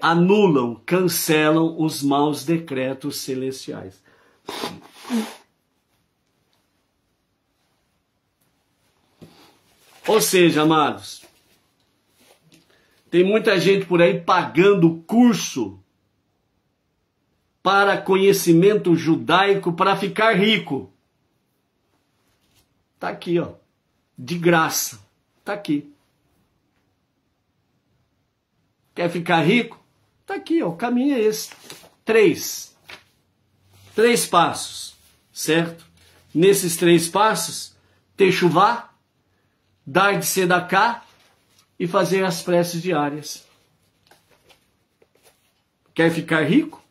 anulam, cancelam os maus decretos celestiais. Ou seja, amados, tem muita gente por aí pagando curso para conhecimento judaico para ficar rico. Tá aqui, ó, de graça. Tá aqui. Quer ficar rico? Tá aqui, ó, o caminho é esse. 3 passos, certo? Nesses 3 passos, techuvá, dar de tzedaká e fazer as preces diárias. Quer ficar rico?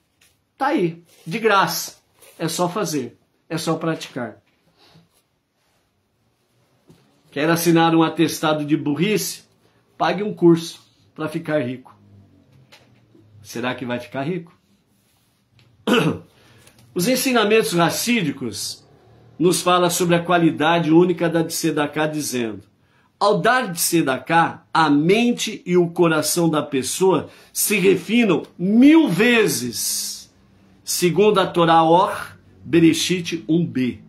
Tá aí, de graça. É só fazer, é só praticar. Quer assinar um atestado de burrice? Pague um curso para ficar rico. Será que vai ficar rico? Os ensinamentos racídicos nos falam sobre a qualidade única da tzedaká, dizendo: ao dar tzedaká, a mente e o coração da pessoa se refinam 1000 vezes, segundo a Torá Or, Bereshit 1b.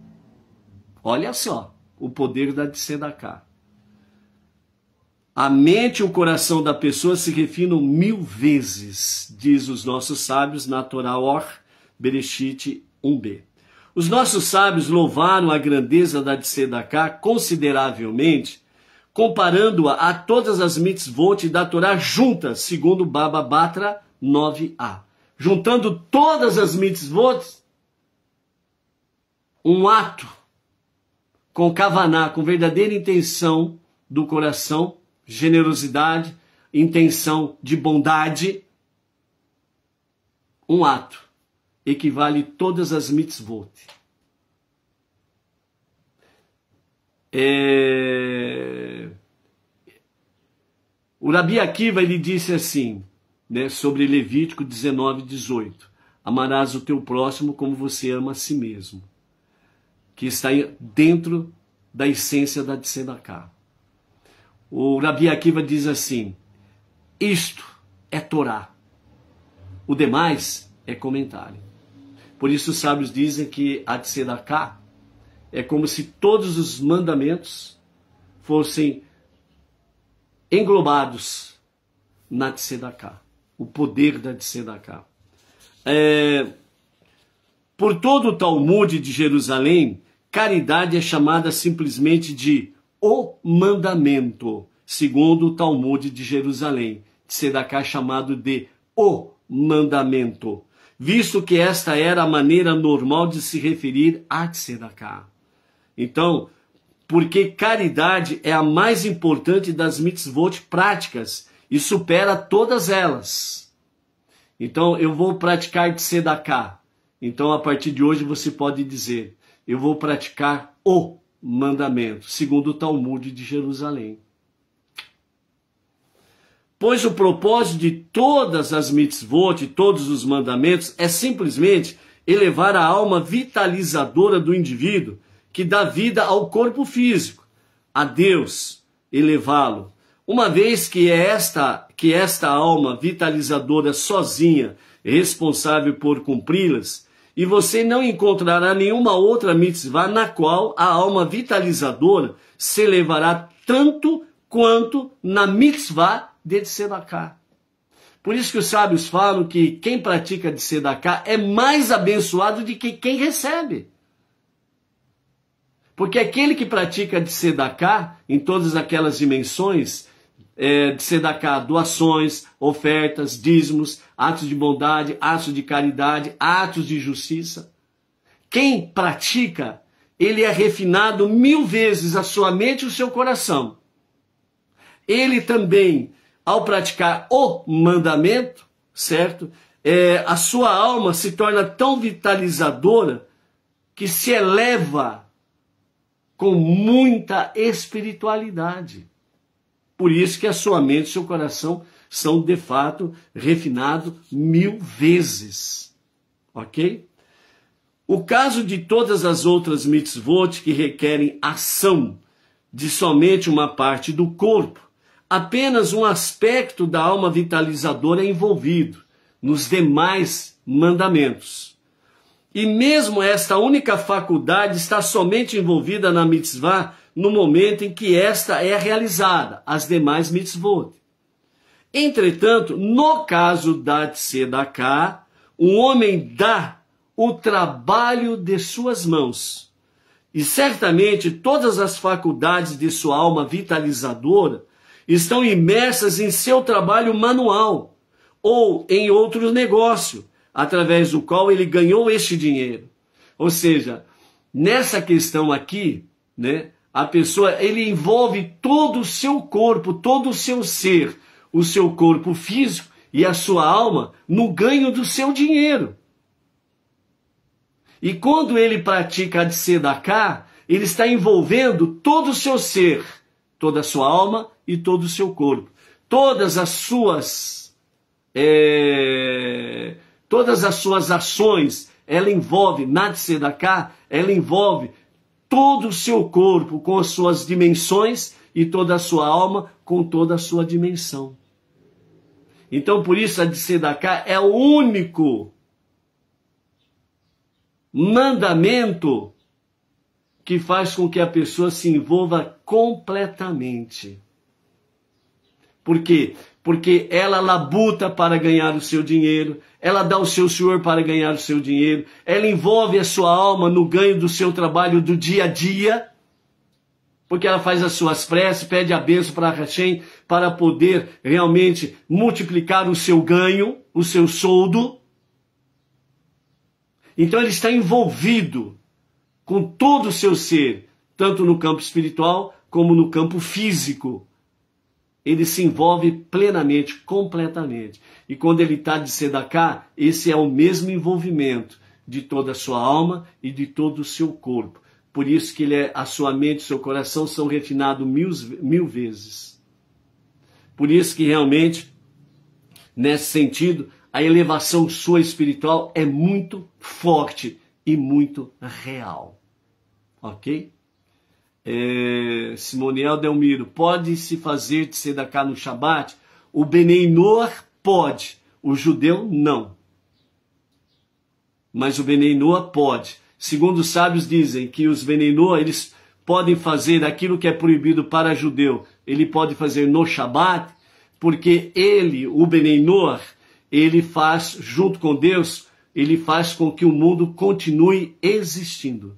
Olha só o poder da tzedaká. A mente e o coração da pessoa se refinam 1000 vezes, diz os nossos sábios na Torá Or, Bereshit 1b. Os nossos sábios louvaram a grandeza da tzedaká consideravelmente, comparando-a a todas as mitzvot da Torá juntas, segundo Baba Batra 9a. Juntando todas as mitzvot, um ato com kavaná, com verdadeira intenção do coração, generosidade, intenção de bondade, um ato equivale todas as mitzvot. O Rabi Akiva, ele disse assim, né, sobre Levítico 19:18. Amarás o teu próximo como você ama a si mesmo. Que está dentro da essência da Tzedakah. O Rabi Akiva diz assim, isto é Torá. O demais é comentário. Por isso os sábios dizem que a Tzedakah é como se todos os mandamentos fossem englobados na Tzedakah. O poder da Tzedakah. Por todo o Talmud de Jerusalém, caridade é chamada simplesmente de o mandamento, segundo o Talmud de Jerusalém. Tzedakah é chamado de o mandamento, visto que esta era a maneira normal de se referir a Tzedakah. Então, porque caridade é a mais importante das mitzvot práticas e supera todas elas. Então, eu vou praticar Tzedakah. Então, a partir de hoje, você pode dizer, eu vou praticar o mandamento, segundo o Talmud de Jerusalém. Pois o propósito de todas as mitzvot, todos os mandamentos, é simplesmente elevar a alma vitalizadora do indivíduo, que dá vida ao corpo físico, a Deus, elevá-lo. Uma vez que esta alma vitalizadora sozinha é responsável por cumpri-las, e você não encontrará nenhuma outra mitzvah na qual a alma vitalizadora se elevará tanto quanto na mitzvah de Tzedakah. Por isso que os sábios falam que quem pratica de Tzedakah é mais abençoado do que quem recebe. Porque aquele que pratica de Tzedakah, em todas aquelas dimensões, de Tzedakah, doações, ofertas, dízimos, atos de bondade, atos de caridade, atos de justiça. Quem pratica, ele é refinado 1000 vezes a sua mente e o seu coração. Ele também, ao praticar o mandamento, certo? A sua alma se torna tão vitalizadora que se eleva com muita espiritualidade. Por isso que a sua mente e seu coração são, de fato, refinados 1000 vezes. Ok? O caso de todas as outras mitzvot que requerem ação de somente uma parte do corpo, apenas um aspecto da alma vitalizadora é envolvido nos demais mandamentos. E mesmo esta única faculdade está somente envolvida na mitzvah no momento em que esta é realizada, as demais mitzvot. Entretanto, no caso da Tzedakah, o homem dá o trabalho de suas mãos. E certamente todas as faculdades de sua alma vitalizadora estão imersas em seu trabalho manual ou em outro negócio, através do qual ele ganhou este dinheiro. Ou seja, nessa questão aqui, né, a pessoa, ele envolve todo o seu corpo, todo o seu ser, o seu corpo físico e a sua alma no ganho do seu dinheiro. E quando ele pratica a Tzedakah, ele está envolvendo todo o seu ser, toda a sua alma e todo o seu corpo. Todas as suas ações, ela envolve, na Tzedakah, ela envolve todo o seu corpo com as suas dimensões e toda a sua alma com toda a sua dimensão. Então, por isso, a Tzedakah é o único mandamento que faz com que a pessoa se envolva completamente. Por quê? Porque ela labuta para ganhar o seu dinheiro, ela dá o seu suor para ganhar o seu dinheiro, ela envolve a sua alma no ganho do seu trabalho do dia a dia, porque ela faz as suas preces, pede a bênção para Hashem, para poder realmente multiplicar o seu ganho, o seu soldo. Então ele está envolvido com todo o seu ser, tanto no campo espiritual como no campo físico. Ele se envolve plenamente, completamente. E quando ele está de Tzedakah, esse é o mesmo envolvimento de toda a sua alma e de todo o seu corpo. Por isso que a sua mente e o seu coração são refinados 1000 vezes. Por isso que realmente, nesse sentido, a elevação sua espiritual é muito forte e muito real. Ok? Simoniel Delmiro, pode-se fazer de Tzedakah no Shabat? O Benei Noach pode, o judeu não. Mas o Benei Noach pode. Segundo os sábios dizem que os Benei Noach, eles podem fazer aquilo que é proibido para judeu, ele pode fazer no Shabat, porque ele, o Benei Noach, ele faz, junto com Deus, ele faz com que o mundo continue existindo.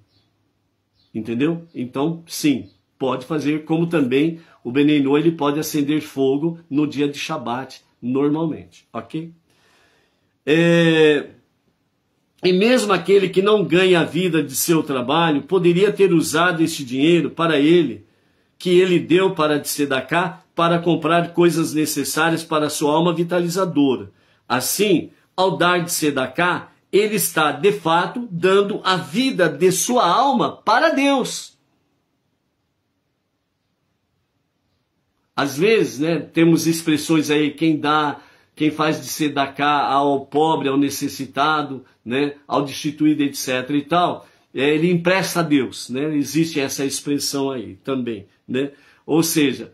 Entendeu? Então, sim, pode fazer, como também o Benei Noach, ele pode acender fogo no dia de Shabat, normalmente, ok? E mesmo aquele que não ganha a vida de seu trabalho, poderia ter usado este dinheiro para ele, que ele deu para Tzedakah, para comprar coisas necessárias para a sua alma vitalizadora. Assim, ao dar Tzedakah, ele está, de fato, dando a vida de sua alma para Deus. Às vezes, né, temos expressões aí, quem faz de Tzedakah ao pobre, ao necessitado, né, ao destituído, etc. e tal, ele empresta a Deus, né? Existe essa expressão aí também, né? Ou seja,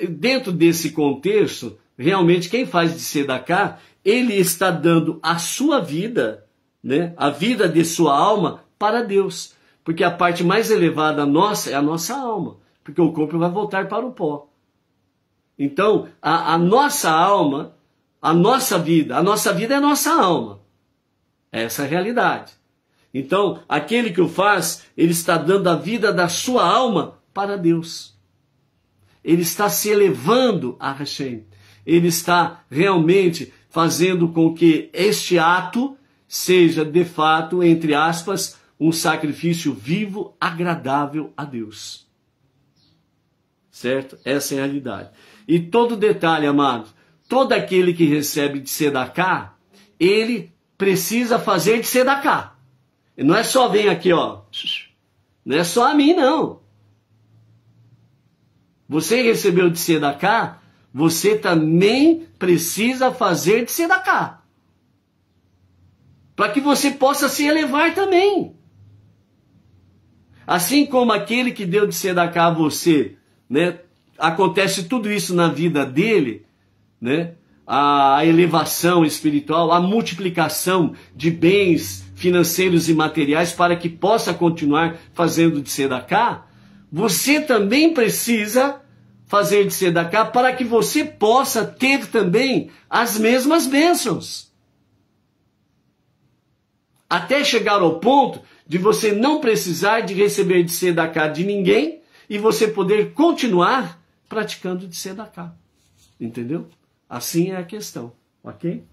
dentro desse contexto, realmente quem faz de Tzedakah, ele está dando a sua vida, né, a vida de sua alma para Deus. Porque a parte mais elevada nossa é a nossa alma. Porque o corpo vai voltar para o pó. Então, a nossa alma, a nossa vida é a nossa alma. Essa é a realidade. Então, aquele que o faz, ele está dando a vida da sua alma para Deus. Ele está se elevando a Hashem. Ele está realmente fazendo com que este ato seja, de fato, entre aspas, um sacrifício vivo, agradável a Deus. Certo? Essa é a realidade. E todo detalhe, amado, todo aquele que recebe de Tzedakah, ele precisa fazer de Tzedakah. E não é só vem aqui, ó. Não é só a mim, não. Você recebeu de Tzedakah, você também precisa fazer de Tzedakah. Para que você possa se elevar também. Assim como aquele que deu de Tzedakah a você, né? Acontece tudo isso na vida dele, né? A elevação espiritual, a multiplicação de bens financeiros e materiais para que possa continuar fazendo de Tzedakah, você também precisa fazer de Tzedakah para que você possa ter também as mesmas bênçãos. Até chegar ao ponto de você não precisar de receber de Tzedakah de ninguém e você poder continuar praticando de Tzedakah. Entendeu? Assim é a questão, ok?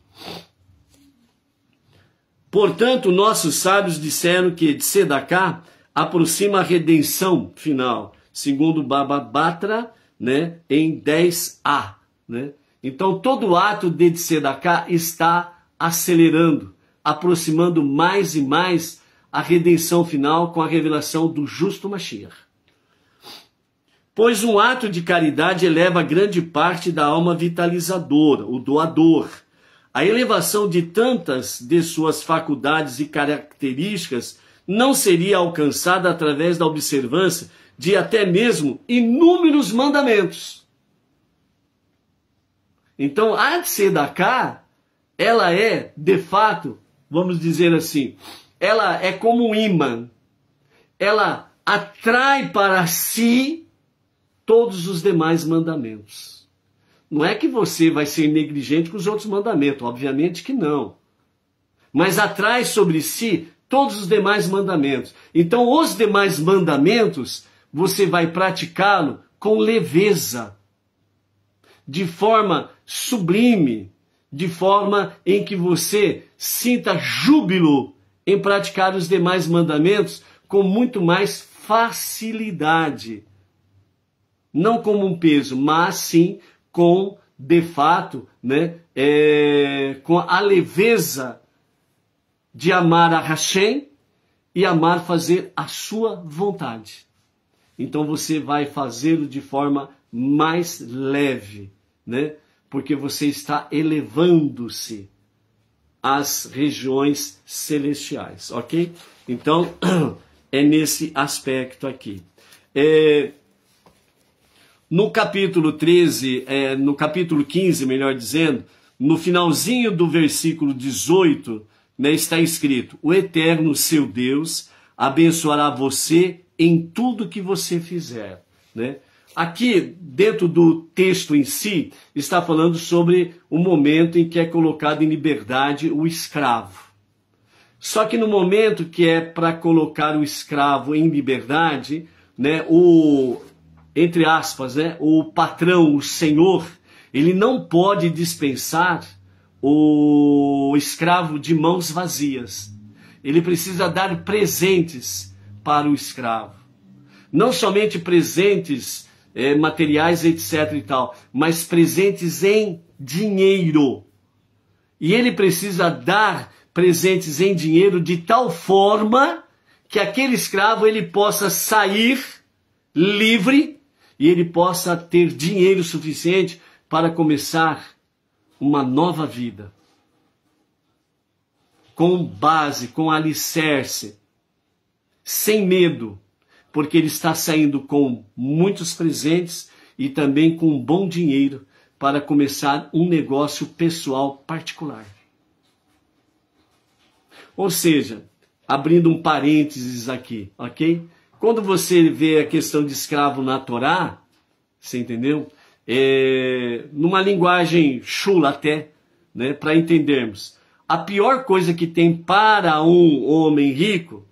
Portanto, nossos sábios disseram que de Tzedakah aproxima a redenção final, segundo Baba Batra, né, em 10a. Né? Então, todo ato de Tzedakah está acelerando, aproximando mais e mais a redenção final com a revelação do justo Mashiach. Pois um ato de caridade eleva grande parte da alma vitalizadora, o doador. A elevação de tantas de suas faculdades e características não seria alcançada através da observância de até mesmo inúmeros mandamentos. Então, a Tzedakah, ela é, de fato, vamos dizer assim, ela é como um imã. Ela atrai para si todos os demais mandamentos. Não é que você vai ser negligente com os outros mandamentos, obviamente que não. Mas atrai sobre si todos os demais mandamentos. Então, os demais mandamentos, você vai praticá-lo com leveza, de forma sublime, de forma em que você sinta júbilo em praticar os demais mandamentos com muito mais facilidade. Não como um peso, mas sim com, de fato, né, com a leveza de amar a Hashem e amar fazer a sua vontade. Então você vai fazê-lo de forma mais leve, né? Porque você está elevando-se às regiões celestiais, ok? Então, é nesse aspecto aqui. No capítulo 13, no capítulo 15, melhor dizendo, no finalzinho do versículo 18, né, está escrito: o Eterno, seu Deus, abençoará você em tudo que você fizer, né? Aqui, dentro do texto em si, está falando sobre o momento em que é colocado em liberdade o escravo. Só que no momento que é para colocar o escravo em liberdade, né, entre aspas, né, o patrão, o senhor, ele não pode dispensar o escravo de mãos vazias. Ele precisa dar presentes para o escravo. Não somente presentes materiais, etc. e tal, mas presentes em dinheiro. E ele precisa dar presentes em dinheiro de tal forma que aquele escravo ele possa sair livre e ele possa ter dinheiro suficiente para começar uma nova vida. Com base, com alicerce, sem medo, porque ele está saindo com muitos presentes e também com um bom dinheiro para começar um negócio pessoal particular. Ou seja, abrindo um parênteses aqui, ok? Quando você vê a questão de escravo na Torá, você entendeu? Numa linguagem chula até, né, para entendermos. A pior coisa que tem para um homem rico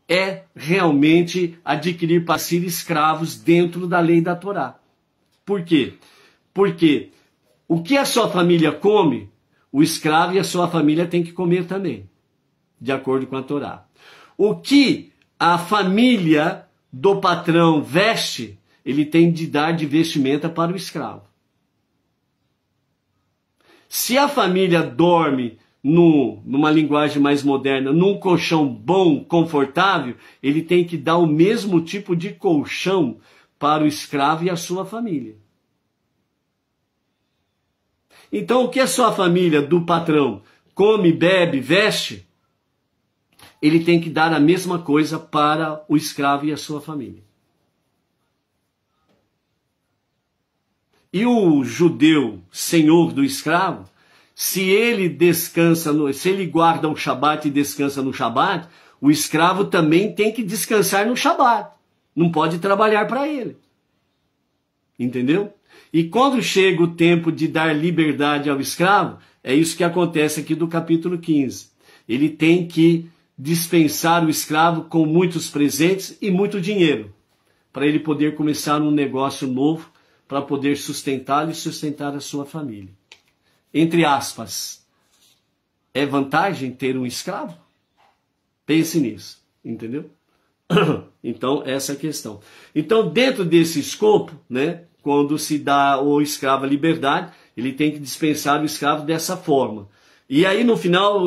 é realmente adquirir para si escravos dentro da lei da Torá. Por quê? Porque o que a sua família come, o escravo e a sua família têm que comer também, de acordo com a Torá. O que a família do patrão veste, ele tem de dar de vestimenta para o escravo. Se a família dorme numa linguagem mais moderna, num colchão bom, confortável, ele tem que dar o mesmo tipo de colchão para o escravo e a sua família. Então, o que a sua família do patrão come, bebe, veste, ele tem que dar a mesma coisa para o escravo e a sua família. E o judeu, senhor do escravo, se ele descansa, se ele guarda o Shabat e descansa no Shabat, o escravo também tem que descansar no Shabat. Não pode trabalhar para ele. Entendeu? E quando chega o tempo de dar liberdade ao escravo, é isso que acontece aqui do capítulo 15. Ele tem que dispensar o escravo com muitos presentes e muito dinheiro, para ele poder começar um negócio novo, para poder sustentá-lo e sustentar a sua família. Entre aspas, é vantagem ter um escravo? Pense nisso, entendeu? Então, essa é a questão. Então, dentro desse escopo, né, quando se dá ao escravo a liberdade, ele tem que dispensar o escravo dessa forma. E aí, no final,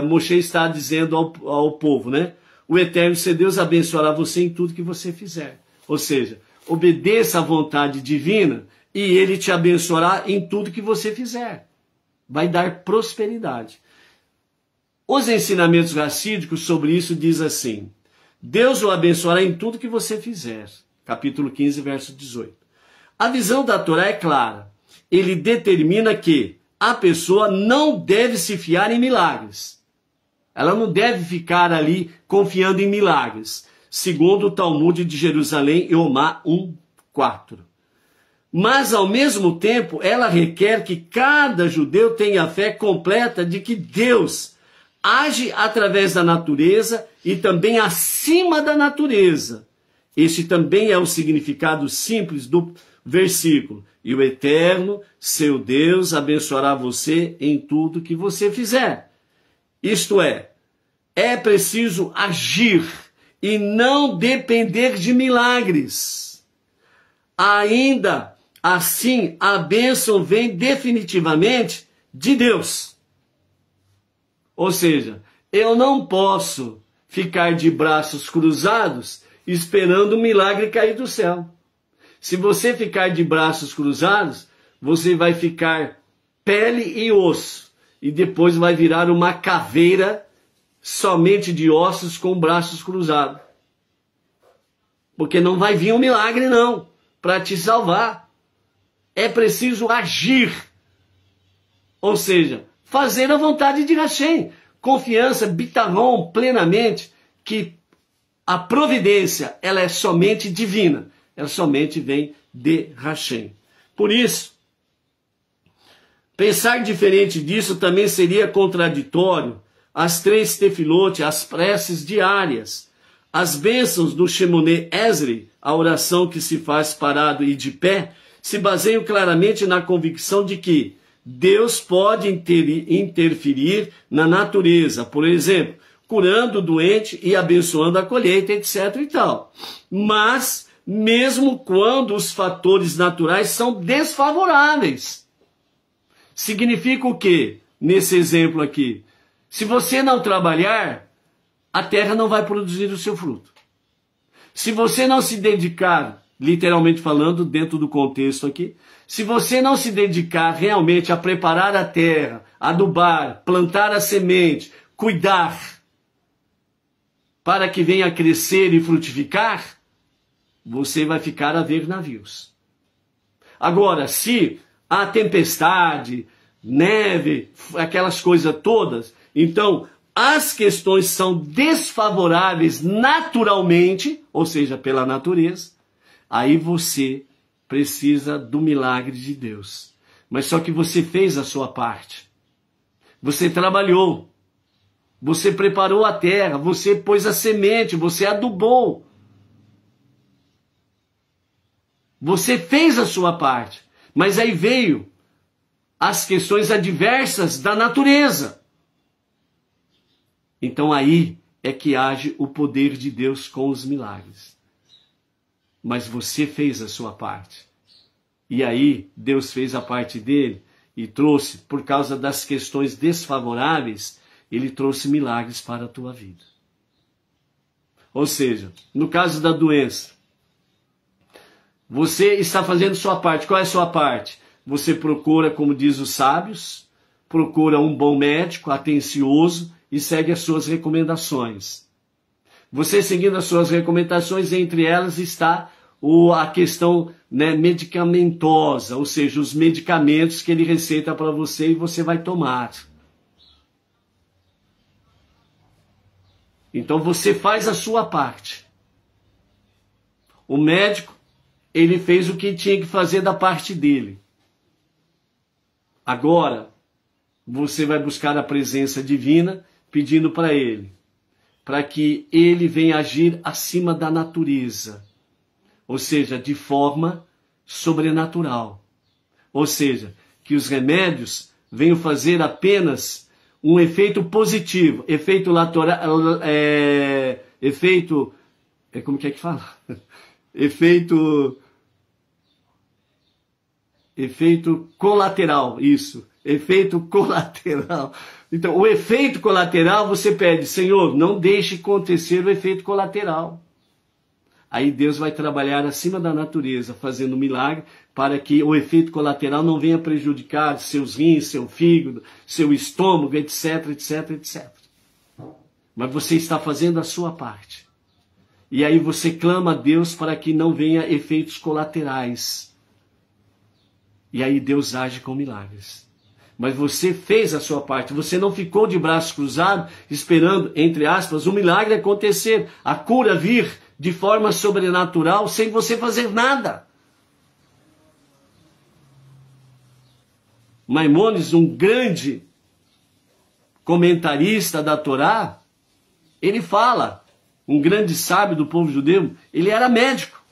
Moshe está dizendo ao povo, né? O Eterno, seu Deus, abençoará você em tudo que você fizer. Ou seja, obedeça à vontade divina e ele te abençoará em tudo que você fizer. Vai dar prosperidade. Os ensinamentos racídicos sobre isso diz assim: Deus o abençoará em tudo que você fizer. Capítulo 15, verso 18. A visão da Torá é clara. Ele determina que a pessoa não deve se fiar em milagres. Ela não deve ficar ali confiando em milagres. Segundo o Talmud de Jerusalém, Eomá 1:4. Mas, ao mesmo tempo, ela requer que cada judeu tenha a fé completa de que Deus age através da natureza e também acima da natureza. Este também é o significado simples do versículo. E o Eterno, seu Deus, abençoará você em tudo que você fizer. Isto é preciso agir e não depender de milagres. Ainda assim, a bênção vem definitivamente de Deus. Ou seja, eu não posso ficar de braços cruzados esperando um milagre cair do céu. Se você ficar de braços cruzados, você vai ficar pele e osso, e depois vai virar uma caveira somente de ossos com braços cruzados. Porque não vai vir um milagre não, para te salvar. É preciso agir. Ou seja, fazer a vontade de Hashem. Confiança, bitaron, plenamente, que a providência, ela é somente divina. Ela somente vem de Hashem. Por isso, pensar diferente disso também seria contraditório às 3 tefilote, às preces diárias, as bênçãos do Shemoneh Esrei, a oração que se faz parado e de pé, se baseiam claramente na convicção de que Deus pode interferir na natureza, por exemplo, curando o doente e abençoando a colheita, etc. e tal. Mas, mesmo quando os fatores naturais são desfavoráveis. Significa o quê? Nesse exemplo aqui. Se você não trabalhar, a terra não vai produzir o seu fruto. Se você não se dedicar, literalmente falando, dentro do contexto aqui, se você não se dedicar realmente a preparar a terra, adubar, plantar a semente, cuidar, para que venha a crescer e frutificar, você vai ficar a ver navios. Agora, se há tempestade, neve, aquelas coisas todas, então as questões são desfavoráveis naturalmente, ou seja, pela natureza, aí você precisa do milagre de Deus. Mas só que você fez a sua parte. Você trabalhou. Você preparou a terra, você pôs a semente, você adubou. Você fez a sua parte. Mas aí veio as questões adversas da natureza. Então aí é que age o poder de Deus com os milagres. Mas você fez a sua parte. E aí Deus fez a parte dele e trouxe, por causa das questões desfavoráveis, ele trouxe milagres para a tua vida. Ou seja, no caso da doença, você está fazendo sua parte. Qual é a sua parte? Você procura, como diz os sábios, procura um bom médico, atencioso, e segue as suas recomendações. Você seguindo as suas recomendações, entre elas está a questão, medicamentosa, ou seja, os medicamentos que ele receita para você e você vai tomar. Então você faz a sua parte. O médico, ele fez o que tinha que fazer da parte dele. Agora, você vai buscar a presença divina, pedindo para ele, para que ele venha agir acima da natureza. Ou seja, de forma sobrenatural. Ou seja, que os remédios venham fazer apenas um efeito positivo, efeito lateral, como que fala? Efeito colateral, isso. Efeito colateral. Então, o efeito colateral, você pede, Senhor, não deixe acontecer o efeito colateral. Aí Deus vai trabalhar acima da natureza, fazendo um milagre, para que o efeito colateral não venha prejudicar seus rins, seu fígado, seu estômago, etc, etc, etc. Mas você está fazendo a sua parte. E aí você clama a Deus para que não venha efeitos colaterais. E aí Deus age com milagres. Mas você fez a sua parte, você não ficou de braços cruzados, esperando, entre aspas, o milagre acontecer, a cura vir de forma sobrenatural, sem você fazer nada. Maimônides, um grande comentarista da Torá, ele fala, um grande sábio do povo judeu, ele era médico.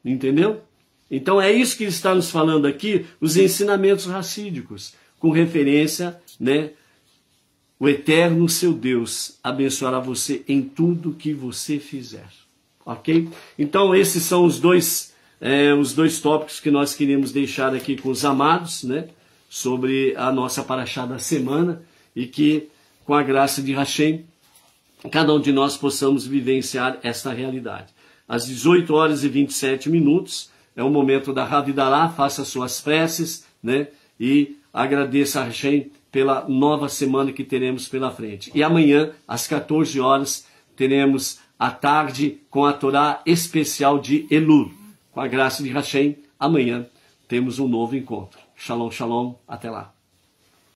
Entendeu? Então é isso que ele está nos falando aqui, os ensinamentos racídicos, com referência, o eterno seu Deus abençoará você em tudo que você fizer. Ok? Então esses são os dois tópicos que nós queríamos deixar aqui com os amados, sobre a nossa paraxá da semana, e que, com a graça de Hashem, cada um de nós possamos vivenciar esta realidade. Às 18 horas e 27 minutos, é o momento da Havidalah, faça suas preces, né? E agradeça a Hashem pela nova semana que teremos pela frente. E amanhã, às 14 horas, teremos a tarde com a Torá especial de Elul. Com a graça de Hashem, amanhã temos um novo encontro. Shalom, shalom, até lá.